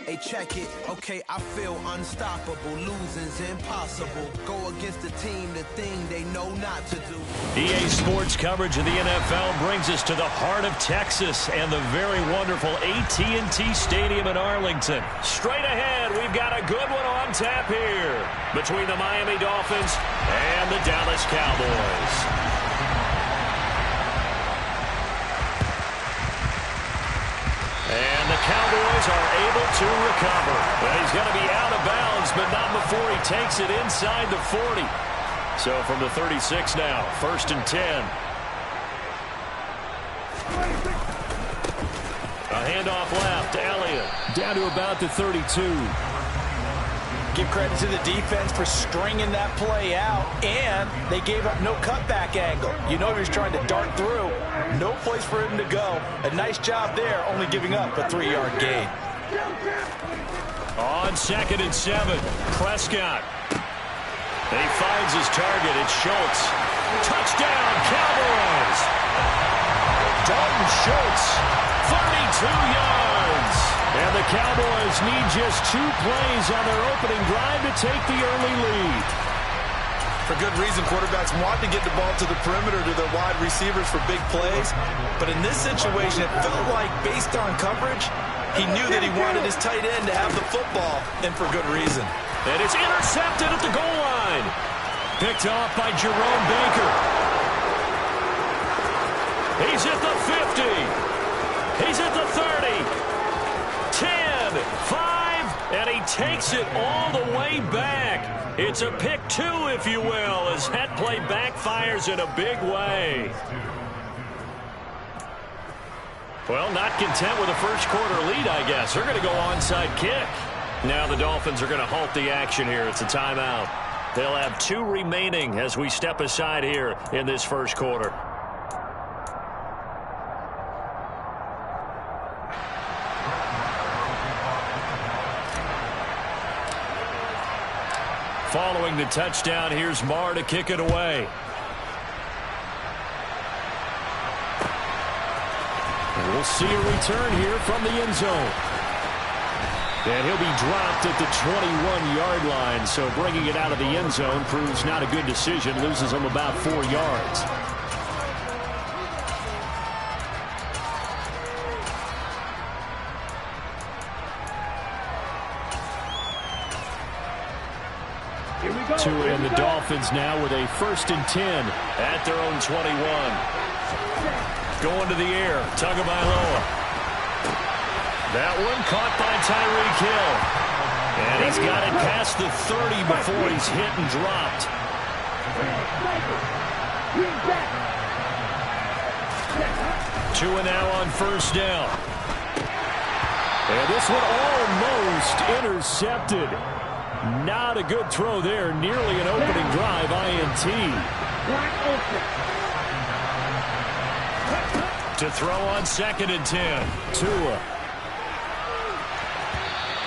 Hey, check it. Okay, I feel unstoppable. Losing's impossible. Go against the team, the thing they know not to do. EA Sports coverage of the NFL brings us to the heart of Texas and the very wonderful AT&T Stadium in Arlington. Straight ahead, we've got a good one on tap here between the Miami Dolphins and the Dallas Cowboys. And the Cowboys are able to recover. Well, he's going to be out of bounds, but not before he takes it inside the 40. So from the 36 now, 1st and 10. A handoff left to Elliott. Down to about the 32. Give credit to the defense for stringing that play out, and they gave up no cutback angle. You know he was trying to dart through. No place for him to go. A nice job there, only giving up a 3-yard gain. On 2nd and 7, Prescott. He finds his target. It's Schultz. Touchdown, Cowboys! Dalton Schultz, 32 yards. And the Cowboys need just 2 plays on their opening drive to take the early lead. For good reason, quarterbacks want to get the ball to the perimeter to their wide receivers for big plays. But in this situation, it felt like, based on coverage, he knew that he wanted his tight end to have the football, and for good reason. And it's intercepted at the goal line. Picked off by Jerome Baker. He's at the 50. He's at the 30. 10, 5, and he takes it all the way back. It's a pick 2, if you will, as that play backfires in a big way. Well, not content with a first quarter lead, I guess. They're going to go onside kick. Now the Dolphins are going to halt the action here. It's a timeout. They'll have 2 remaining as we step aside here in this first quarter. Following the touchdown, here's Marr to kick it away. And we'll see a return here from the end zone. And he'll be dropped at the 21-yard line, so bringing it out of the end zone proves not a good decision, loses him about 4 yards. And the Dolphins now with a 1st and 10 at their own 21. Going to the air, Tagovailoa. That one caught by Tyreek Hill. And he's got it past the 30 before he's hit and dropped. 2 and now on 1st down. And this one almost intercepted. Not a good throw there. Nearly an opening drive, INT. To throw on 2nd and 10. Tua.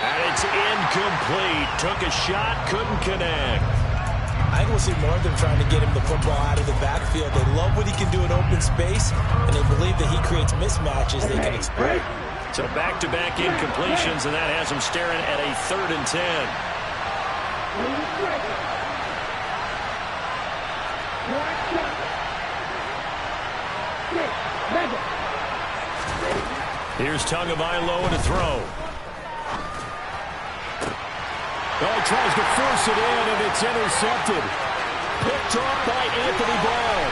And it's incomplete. Took a shot, couldn't connect. I think we'll see more of them trying to get him the football out of the backfield. They love what he can do in open space, and they believe that he creates mismatches they can exploit. So back-to-back incompletions, and that has him staring at a 3rd and 10. Here's Tagovailoa to throw. Oh, he tries to force it in, and it's intercepted. Picked off by Anthony Brown.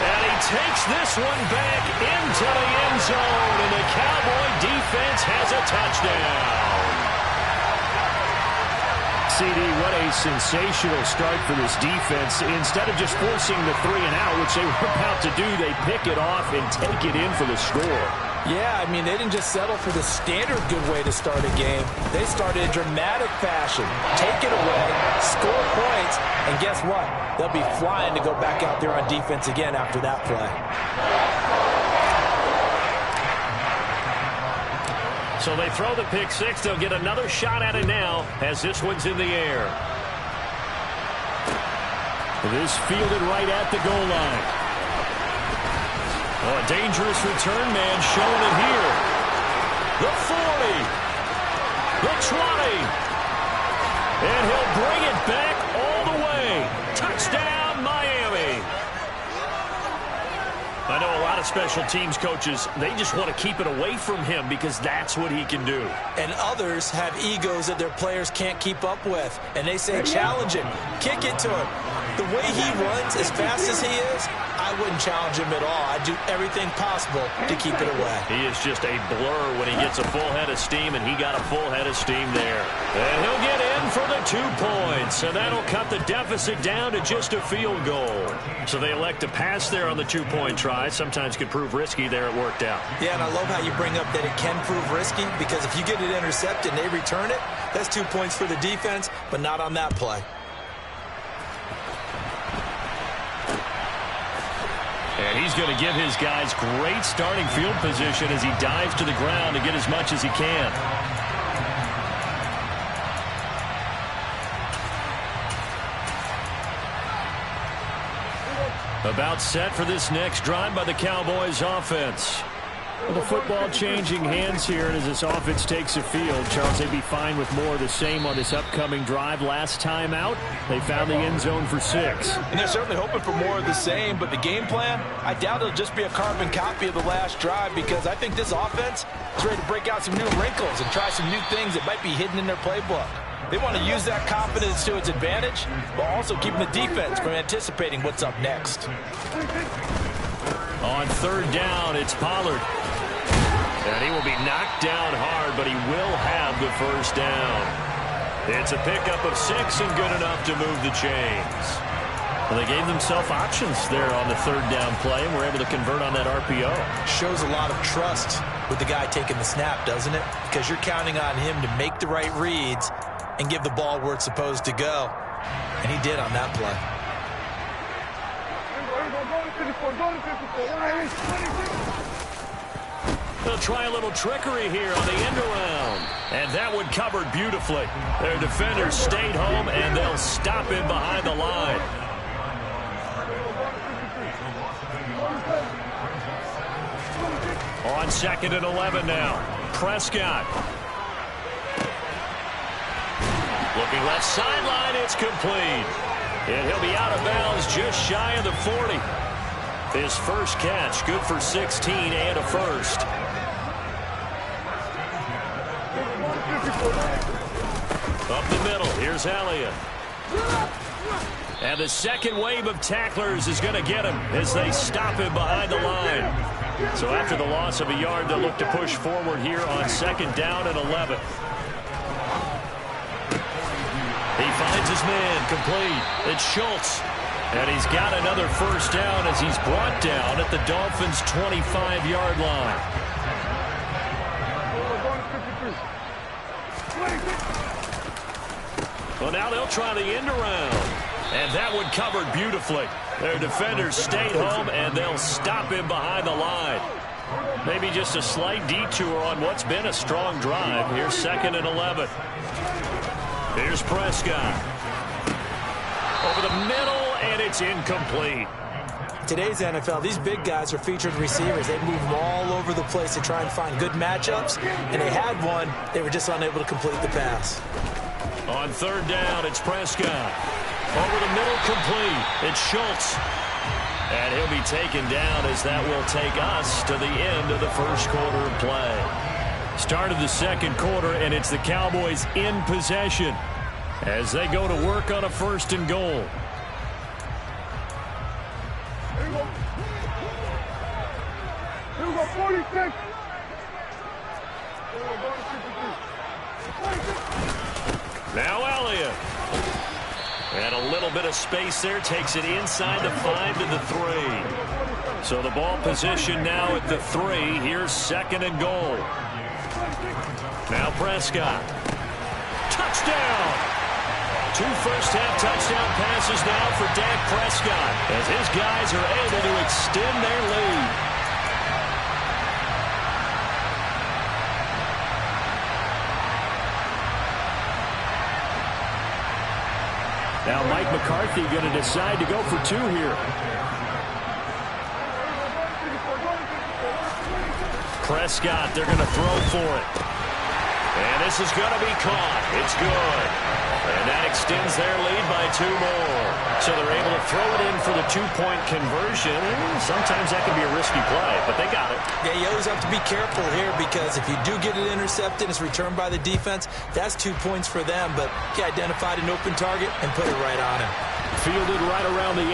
And he takes this one back into the end zone, and the Cowboy defense has a touchdown. CD, what a sensational start for this defense. Instead of just forcing the 3 and out, which they were about to do, they pick it off and take it in for the score. Yeah, I mean, they didn't just settle for the standard good way to start a game. They started in dramatic fashion. Take it away, score points, and guess what? They'll be flying to go back out there on defense again after that play. So they throw the pick 6. They'll get another shot at it now as this one's in the air. This fielded right at the goal line. Oh, a dangerous return man showing it here. The 40. The 20. And he'll bring it back all the way. Touchdown, Miami. I know a lot of special teams coaches, they just want to keep it away from him because that's what he can do. And others have egos that their players can't keep up with. And they say, challenge him, kick it to him. The way he runs as fast as he is, I wouldn't challenge him at all. I'd do everything possible to keep it away. He is just a blur when he gets a full head of steam, and he got a full head of steam there. And he'll get in for the 2 points, and that'll cut the deficit down to just a field goal. So they elect to pass there on the 2-point try. Sometimes could prove risky there. It worked out. Yeah, and I love how you bring up that it can prove risky, because if you get it intercepted and they return it, that's 2 points for the defense, but not on that play. And he's going to give his guys great starting field position as he dives to the ground to get as much as he can. About set for this next drive by the Cowboys offense. Well, the football changing hands here, and as this offense takes the field, Charles, they'd be fine with more of the same on this upcoming drive. Last time out, they found the end zone for 6. And they're certainly hoping for more of the same, but the game plan, I doubt it'll just be a carbon copy of the last drive, because I think this offense is ready to break out some new wrinkles and try some new things that might be hidden in their playbook. They want to use that confidence to its advantage, while also keeping the defense from anticipating what's up next. On 3rd down, it's Pollard. And he will be knocked down hard, but he will have the 1st down. It's a pickup of 6 and good enough to move the chains. Well, they gave themselves options there on the 3rd down play, and were able to convert on that RPO. Shows a lot of trust with the guy taking the snap, doesn't it? Because you're counting on him to make the right reads and give the ball where it's supposed to go. And he did on that play. They'll try a little trickery here on the end around. And that one covered beautifully. Their defenders stayed home, and they'll stop him behind the line. On 2nd and 11 now. Prescott. Looking left sideline, it's complete. And he'll be out of bounds just shy of the 40. His first catch, good for 16 and a 1st. Up the middle, here's Elliott. And the second wave of tacklers is going to get him as they stop him behind the line. So after the loss of a yard, they'll look to push forward here on 2nd down and 11. He finds his man, complete. It's Schultz. And he's got another 1st down as he's brought down at the Dolphins' 25-yard line. Well, now they'll try the end around. And that one covered beautifully. Their defenders stayed home, and they'll stop him behind the line. Maybe just a slight detour on what's been a strong drive. Here's 2nd and 11. Here's Prescott. Over the middle, and it's incomplete. Today's NFL, these big guys are featured receivers. They move them all over the place to try and find good matchups, and they had one. They were just unable to complete the pass. On 3rd down, it's Prescott. Over the middle, complete. It's Schultz. And he'll be taken down as that will take us to the end of the 1st quarter of play. Start of the 2nd quarter, and it's the Cowboys in possession as they go to work on a 1st and goal. Here we go, 46. Now Elliott. And a little bit of space there. Takes it inside the 5 to the 3. So the ball position now at the 3. Here's 2nd and goal. Now Prescott. Touchdown! 2 first-half touchdown passes now for Dak Prescott as his guys are able to extend their lead. Now Mike McCarthy going to decide to go for 2 here. Prescott, they're going to throw for it. And this is going to be caught. It's good. And that extends their lead by 2 more. So they're able to throw it in for the 2-point conversion. Sometimes that can be a risky play, but they got it. Yeah, you always have to be careful here because if you do get it intercepted, it's returned by the defense. That's 2 points for them, but he identified an open target and put it right on him. Fielded right around the 8.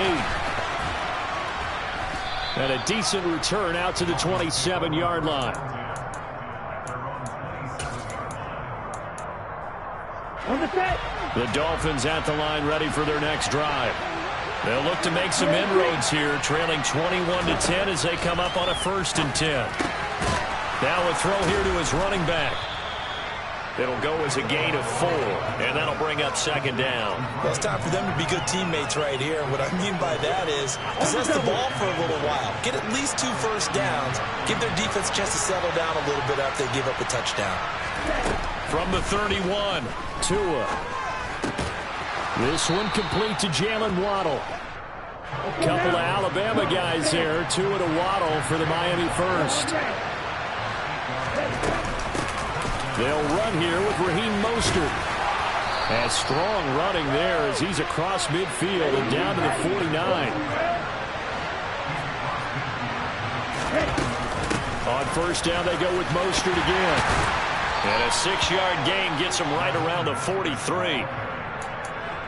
And a decent return out to the 27-yard line. The Dolphins at the line ready for their next drive. They'll look to make some inroads here, trailing 21-10 as they come up on a 1st and 10. Now a throw here to his running back. It'll go as a gain of 4, and that'll bring up 2nd down. Well, it's time for them to be good teammates right here. And what I mean by that is possess the ball for a little while. Get at least 2 first downs. Give their defense a chance to settle down a little bit after they give up a touchdown. From the 31, Tua. This one complete to Jalen Waddle. Couple of Alabama guys there. Tua to Waddle for the Miami first. They'll run here with Raheem Mostert. And strong running there as he's across midfield and down to the 49. On 1st down, they go with Mostert again. And a 6-yard gain gets him right around the 43.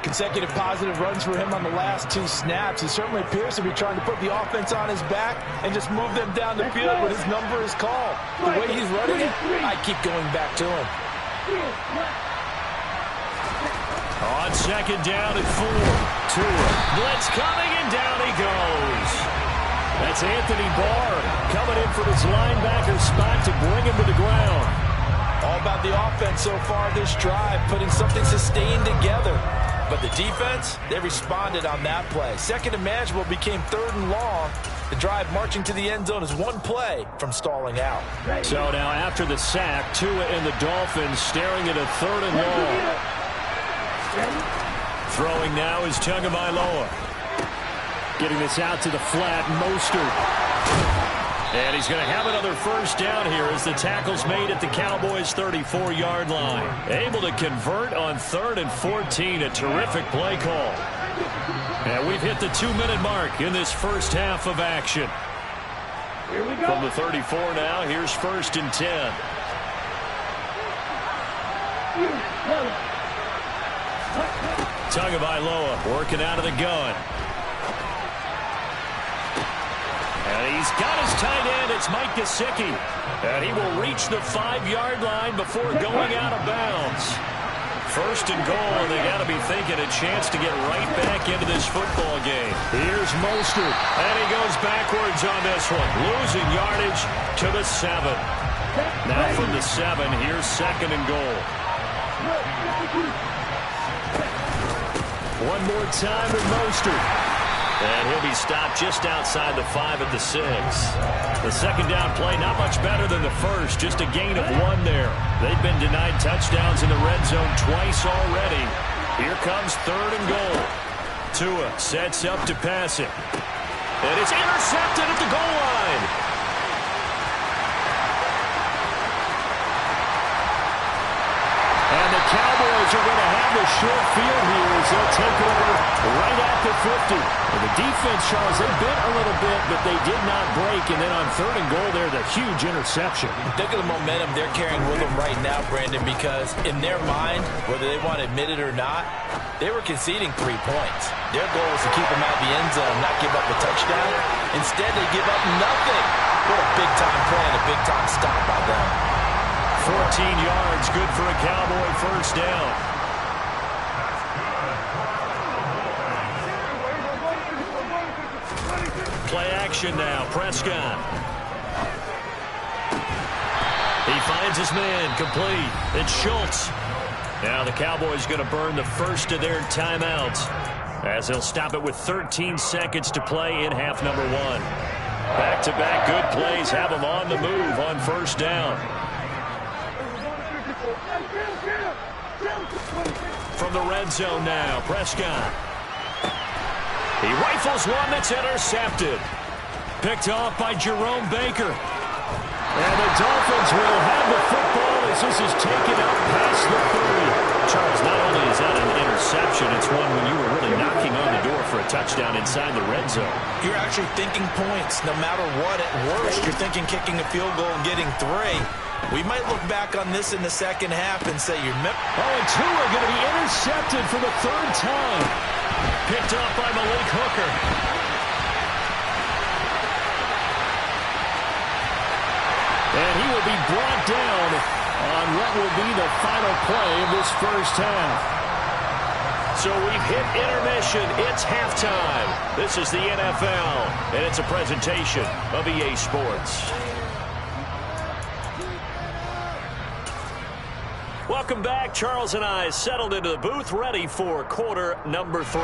Consecutive positive runs for him on the last 2 snaps. He certainly appears to be trying to put the offense on his back and just move them down the field when his number is called. The way he's running it, I keep going back to him. On 2nd down and 4. Tua. Blitz coming, and down he goes. That's Anthony Barr coming in from his linebacker spot to bring him to the ground. All about the offense so far this drive, putting something sustained together. But the defense, they responded on that play. 2nd and manageable became 3rd and long. The drive marching to the end zone is 1 play from stalling out. So now after the sack, Tua and the Dolphins staring at a 3rd and long. Throwing now is Tagovailoa. Getting this out to the flat, Mostert. And he's going to have another 1st down here as the tackle's made at the Cowboys' 34-yard line. Able to convert on 3rd and 14. A terrific play call. And we've hit the 2-minute mark in this first half of action. Here we go. From the 34 now, here's 1st and 10. Tagovailoa working out of the gun. And he's got his tight end. It's Mike Gesicki. And he will reach the 5-yard line before going out of bounds. 1st and goal, and they got to be thinking a chance to get right back into this football game. Here's Mostert, and he goes backwards on this one, losing yardage to the 7. Now from the 7, here's 2nd and goal. One more time with Mostert. And he'll be stopped just outside the 5 at the 6. The 2nd down play, not much better than the first, just a gain of 1 there. They've been denied touchdowns in the red zone twice already. Here comes 3rd and goal. Tua sets up to pass it. And it's intercepted at the goal line. And the Cowboys are going to have the short field here as they'll take over right at the 50. And the defense, Charles, they bit a little bit, but they did not break. And then on 3rd and goal there, the huge interception. Think of the momentum they're carrying with them right now, Brandon, because in their mind, whether they want to admit it or not, they were conceding 3 points. Their goal was to keep them out of the end zone, not give up a touchdown. Instead, they give up nothing. What a big-time play and a big-time stop by them. 14 yards, good for a Cowboy 1st down. Play action now, Prescott. He finds his man, complete. It's Schultz. Now the Cowboys going to burn the first of their timeouts as they'll stop it with 13 seconds to play in half number 1. Back-to-back good plays have them on the move on 1st down. From the red zone now, Prescott. He rifles one that's intercepted. Picked off by Jerome Baker. And the Dolphins will have the football as this is taken interception. It's one when you were really knocking on the door for a touchdown inside the red zone. You're actually thinking points. No matter what, at worst, you're thinking kicking a field goal and getting 3. We might look back on this in the second half and say you're... and Tua going to be intercepted for the 3rd time. Picked off by Malik Hooker. And he will be brought down on what will be the final play of this first half. So we've hit intermission. It's halftime. This is the NFL, and it's a presentation of EA Sports. Welcome back. Charles and I settled into the booth, ready for quarter number 3.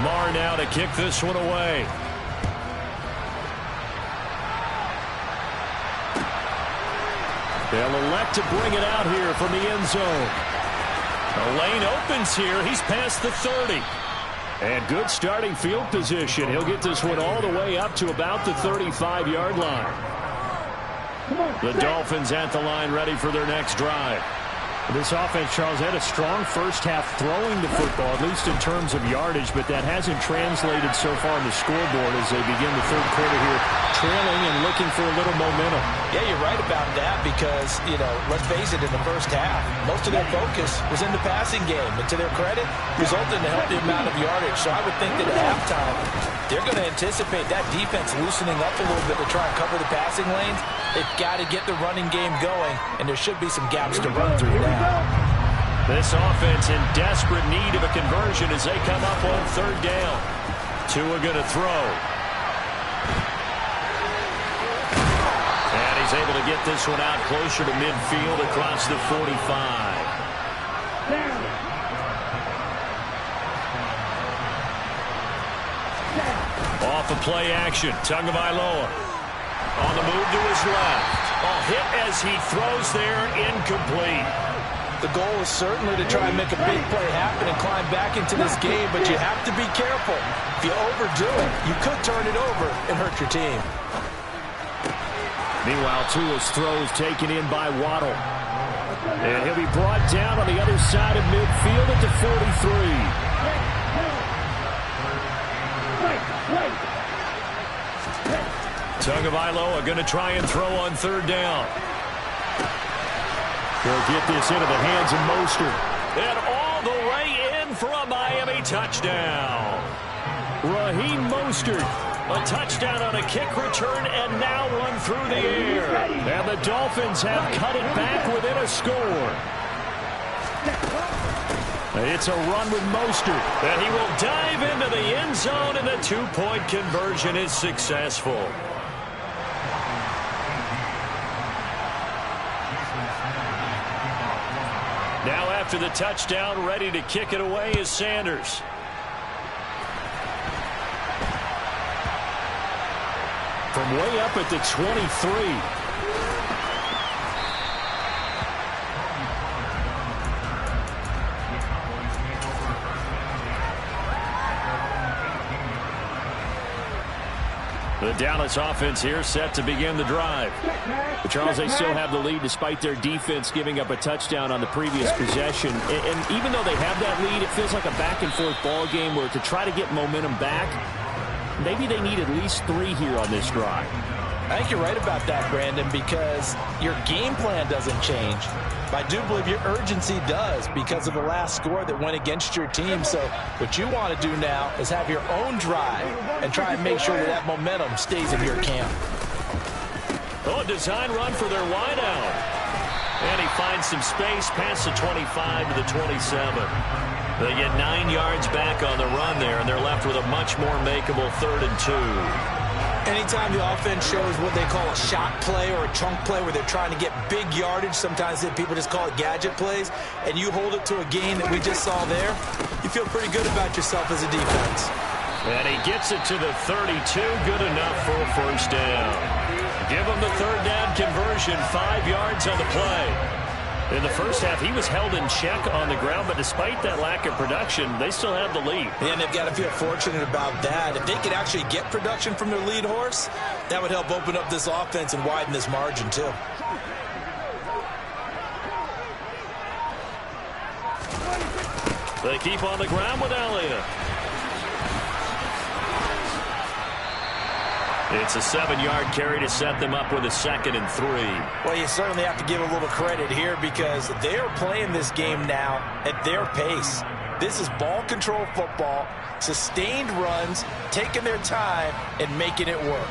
Marr now to kick this one away. They'll elect to bring it out here from the end zone. The lane opens here. He's past the 30. And good starting field position. He'll get this one all the way up to about the 35-yard line. The Dolphins at the line, ready for their next drive. This offense, Charles, had a strong first half throwing the football, at least in terms of yardage, but that hasn't translated so far on the scoreboard as they begin the third quarter here, trailing and looking for a little momentum. Yeah, you're right about that because, let's face it, in the first half, most of their focus was in the passing game. And to their credit, resulted in a healthy amount of yardage. So I would think that at halftime, they're going to anticipate that defense loosening up a little bit to try and cover the passing lanes. They've got to get the running game going, and there should be some gaps to run through now. This offense in desperate need of a conversion as they come up on 3rd down. Tua going to throw. And he's able to get this one out closer to midfield across the 45. Off of play action, Tagovailoa. On the move to his left. Hit as he throws there, incomplete. The goal is certainly to try and make a big play happen and climb back into this game, but you have to be careful. If you overdo it, you could turn it over and hurt your team. Meanwhile, Tua's throws taken in by Waddle. And he'll be brought down on the other side of midfield at the 43. Tagovailoa going to try and throw on 3rd down. They'll get this into the hands of Mostert. And all the way in for a Miami touchdown. Raheem Mostert. A touchdown on a kick return and now one through the air. And the Dolphins have cut it back within a score. It's a run with Mostert. And he will dive into the end zone and the 2-point conversion is successful. Now after the touchdown, ready to kick it away is Sanders. From way up at the 23. The Dallas offense here set to begin the drive. But Charles, they still have the lead despite their defense giving up a touchdown on the previous possession. And even though they have that lead, it feels like a back-and-forth ball game where to try to get momentum back, maybe they need at least 3 here on this drive. I think you're right about that, Brandon, because your game plan doesn't change. But I do believe your urgency does because of the last score that went against your team. So what you want to do now is have your own drive and try and make sure that that momentum stays in your camp. Oh, a design run for their wideout. And he finds some space past the 25 to the 27. They get 9 yards back on the run there, and they're left with a much more makeable 3rd and 2. Anytime the offense shows what they call a shot play or a chunk play where they're trying to get big yardage, sometimes people just call it gadget plays, and you hold it to a gain that we just saw there, you feel pretty good about yourself as a defense. And he gets it to the 32, good enough for a 1st down. Give him the 3rd down conversion, 5 yards on the play. In the first half, he was held in check on the ground, but despite that lack of production, they still have the lead. And they've got to feel fortunate about that. If they could actually get production from their lead horse, that would help open up this offense and widen this margin, too. They keep on the ground with Elliott. It's a 7-yard carry to set them up with a 2nd and 3. Well, you certainly have to give a little credit here because they are playing this game now at their pace. This is ball control football, sustained runs, taking their time, and making it work.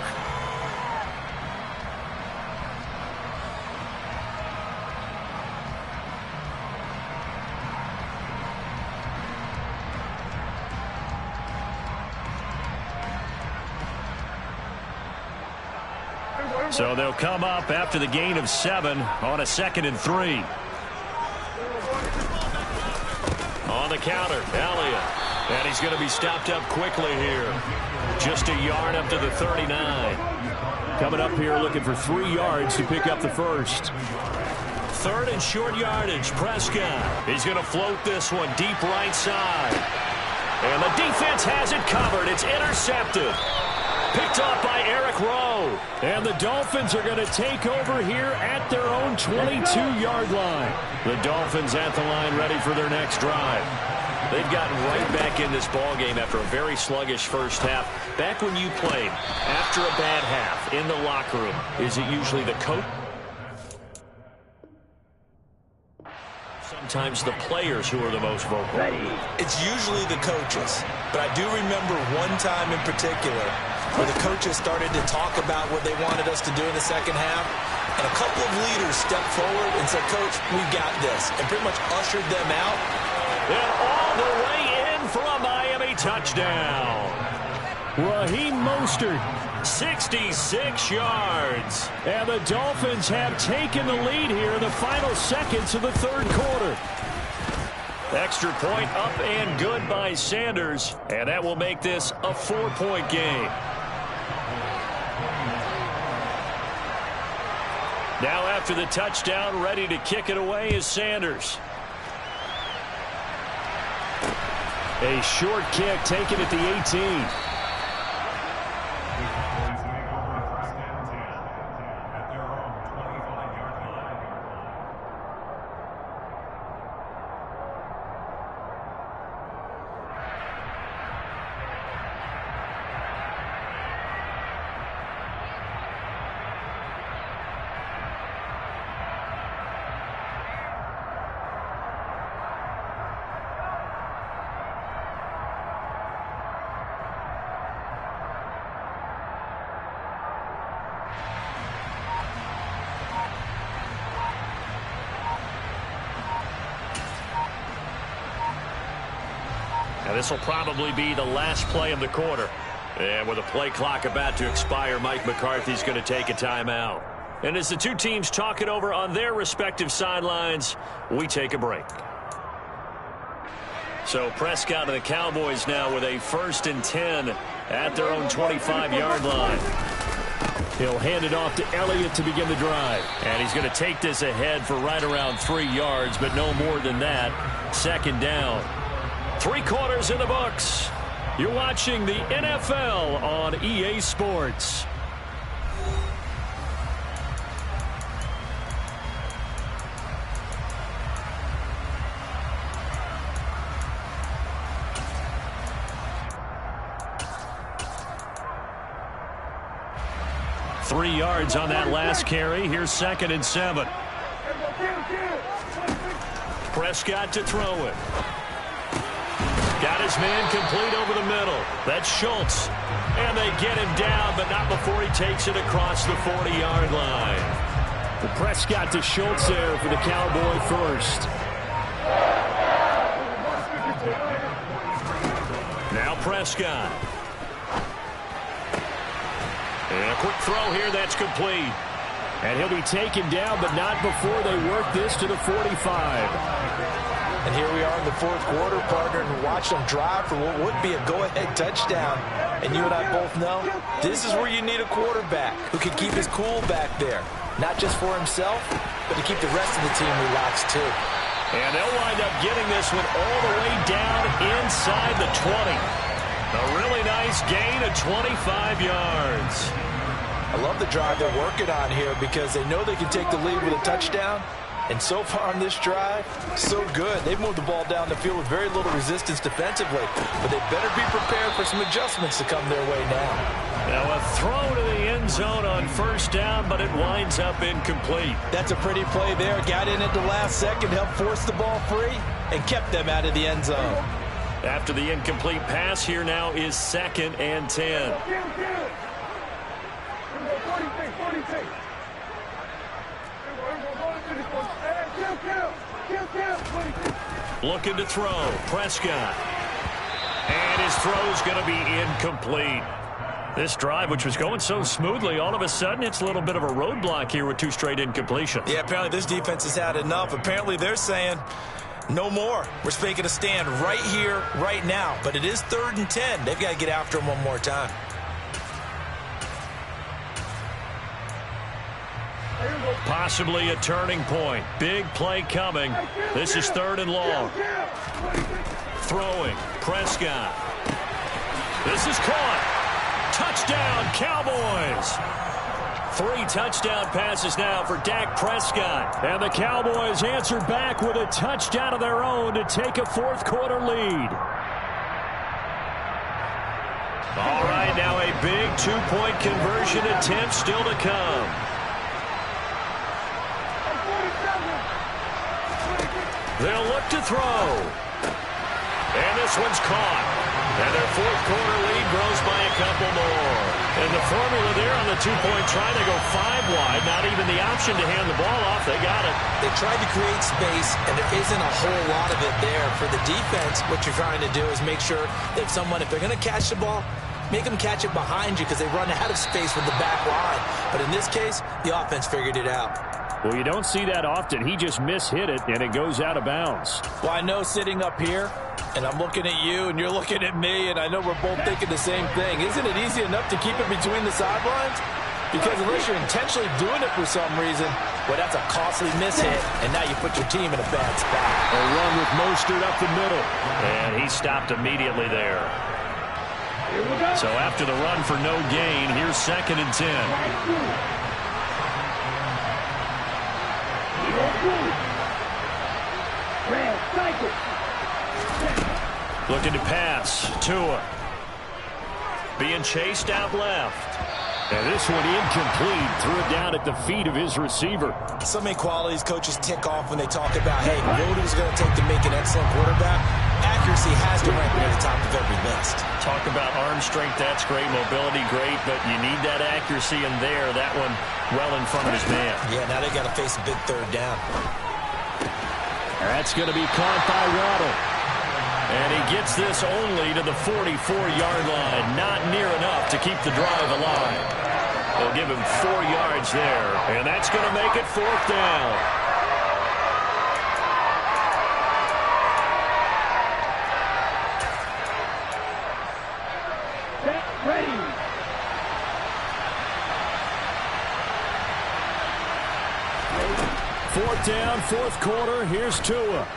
So they'll come up after the gain of 7 on a 2nd and 3. On the counter, Elliott. And he's going to be stopped up quickly here. Just a yard up to the 39. Coming up here looking for 3 yards to pick up the first. 3rd and short yardage, Prescott. He's going to float this one deep right side. And the defense has it covered. It's intercepted. Picked off by Eric Rowe. And the Dolphins are going to take over here at their own 22-yard line. The Dolphins at the line ready for their next drive. They've gotten right back in this ballgame after a very sluggish first half. Back when you played, after a bad half in the locker room, is it usually the coach? Sometimes the players who are the most vocal. It's usually the coaches. But I do remember one time in particular where the coaches started to talk about what they wanted us to do in the second half. And a couple of leaders stepped forward and said, Coach, we got this. And pretty much ushered them out. And all the way in for a Miami touchdown. Raheem Mostert. 66 yards. And the Dolphins have taken the lead here in the final seconds of the third quarter. Extra point up and good by Sanders. And that will make this a 4-point game. Now after the touchdown, ready to kick it away is Sanders. A short kick taken at the 18. Now this will probably be the last play of the quarter. And with a play clock about to expire, Mike McCarthy's going to take a timeout. And as the two teams talk it over on their respective sidelines, we take a break. So Prescott and the Cowboys now with a 1st and 10 at their own 25-yard line. He'll hand it off to Elliott to begin the drive. And he's going to take this ahead for right around 3 yards, but no more than that. 2nd down. 3 quarters in the books. You're watching the NFL on EA Sports. Three yards on that last carry. Here's 2nd and 7. Prescott to throw it. Got his man complete over the middle. That's Schultz. And they get him down, but not before he takes it across the 40-yard line. The Prescott to Schultz there for the Cowboy first. Now Prescott. And a quick throw here that's complete. And he'll be taken down, but not before they work this to the 45. And here we are in the fourth quarter, partner, and watch them drive for what would be a go-ahead touchdown. And you and I both know this is where you need a quarterback who can keep his cool back there. Not just for himself, but to keep the rest of the team relaxed too. And they'll wind up getting this one all the way down inside the 20. A really nice gain of 25 yards. I love the drive they're working on here because they know they can take the lead with a touchdown, And so far on this drive, so good. They've moved the ball down the field with very little resistance defensively. But they better be prepared for some adjustments to come their way now. Now a throw to the end zone on first down, but it winds up incomplete. That's a pretty play there. Got in at the last second, helped force the ball free, and kept them out of the end zone. After the incomplete pass, here now is 2nd and 10. Looking to throw. Prescott. And his throw's going to be incomplete. This drive, which was going so smoothly, all of a sudden it's a little bit of a roadblock here with 2 straight incompletions. Yeah, apparently this defense has had enough. Apparently they're saying no more. We're making a stand right here, right now. But it is 3rd and 10. They've got to get after him one more time. Possibly a turning point. Big play coming. This is 3rd and long. Throwing. Prescott. This is caught. Touchdown, Cowboys. 3 touchdown passes now for Dak Prescott. And the Cowboys answer back with a touchdown of their own to take a 4th quarter lead. All right, now a big 2-point conversion attempt still to come. They'll look to throw. And this one's caught. And their 4th quarter lead grows by a couple more. And the formula there on the 2-point try, they go 5 wide. Not even the option to hand the ball off. They got it. They tried to create space, and there isn't a whole lot of it there. For the defense, what you're trying to do is make sure that if they're going to catch the ball, make them catch it behind you because they run out of space with the back line. But in this case, the offense figured it out. Well, you don't see that often. He just mishit it, and it goes out of bounds. Well, I know sitting up here, and I'm looking at you, and you're looking at me, and I know we're both thinking the same thing. Isn't it easy enough to keep it between the sidelines? Because unless you're intentionally doing it for some reason, well, that's a costly mishit, and now you put your team in a bad spot. A run with Mostert up the middle. And he stopped immediately there. So after the run for no gain, here's 2nd and 10. Looking to pass. Tua. Being chased out left. And this one incomplete. Threw it down at the feet of his receiver. So many qualities coaches tick off when they talk about, hey, what is it going to take to make an excellent quarterback? Accuracy has to rank near the top of every list. Talk about arm strength, that's great. Mobility, great. But you need that accuracy in there. That one well in front of his man. Yeah, now they got to face a big 3rd down. That's going to be caught by Waddle. And he gets this only to the 44-yard line. Not near enough to keep the drive alive. They'll give him 4 yards there. And that's going to make it 4th down. Ready. 4th down, 4th quarter. Here's Tua.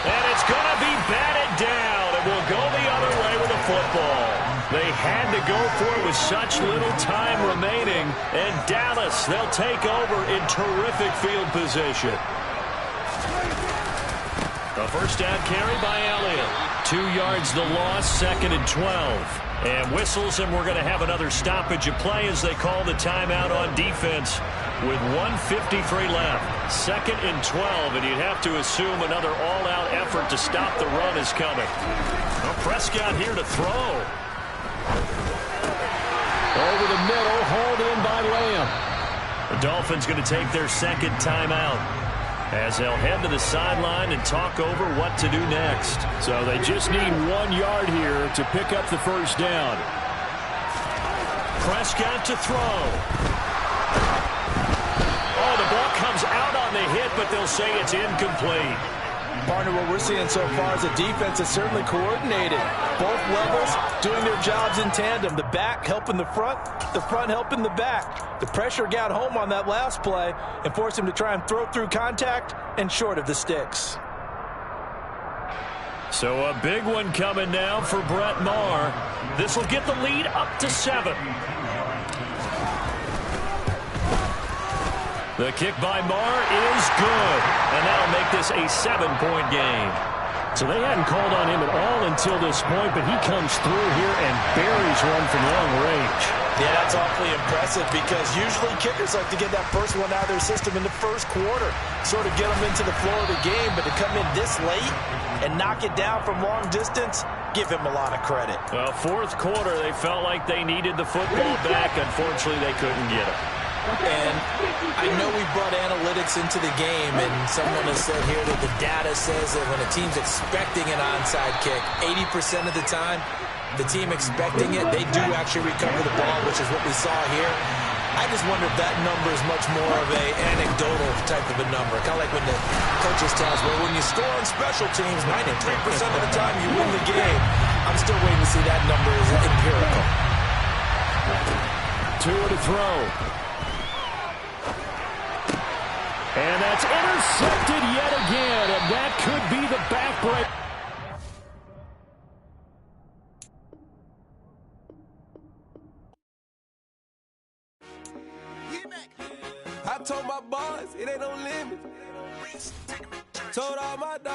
And it's going to be batted down. It will go the other way with the football. They had to go for it with such little time remaining. And Dallas, they'll take over in terrific field position. A 1st down carry by Elliott. 2 yards the loss, 2nd and 12. And whistles, and we're going to have another stoppage of play as they call the timeout on defense with 1:53 left. 2nd and 12, and you'd have to assume another all-out effort to stop the run is coming. Well, Prescott here to throw. Over the middle, hauled in by Lamb. The Dolphins going to take their 2nd timeout as they'll head to the sideline and talk over what to do next. So they just need 1 yard here to pick up the 1st down. Prescott to throw. Oh, the ball comes out on the hit, but they'll say it's incomplete. Partner, what we're seeing so far is a defense that's certainly coordinated. Both levels doing their jobs in tandem. The back helping the front helping the back. The pressure got home on that last play and forced him to try and throw through contact and short of the sticks. So a big one coming now for Brett Maher. This will get the lead up to 7. The kick by Marr is good, and that'll make this a 7-point game. So they hadn't called on him at all until this point, but he comes through here and buries one from long range. Yeah, that's awfully impressive because usually kickers like to get that first one out of their system in the first quarter, sort of get them into the flow of the game, but to come in this late and knock it down from long distance, give him a lot of credit. Well, fourth quarter, they felt like they needed the football back. Unfortunately, they couldn't get it. And I know we brought analytics into the game, and someone has said here that the data says that when a team's expecting an onside kick, 80% of the time, the team expecting it, they do actually recover the ball, which is what we saw here. I just wonder if that number is much more of a anecdotal type of a number. Kind of like when the coaches tell us, well, when you score on special teams, 93% of the time you win the game. I'm still waiting to see that number is empirical. Tua to throw. And that's intercepted yet again, and that could be the backbreak. I told my boys it ain't no limit. Told all my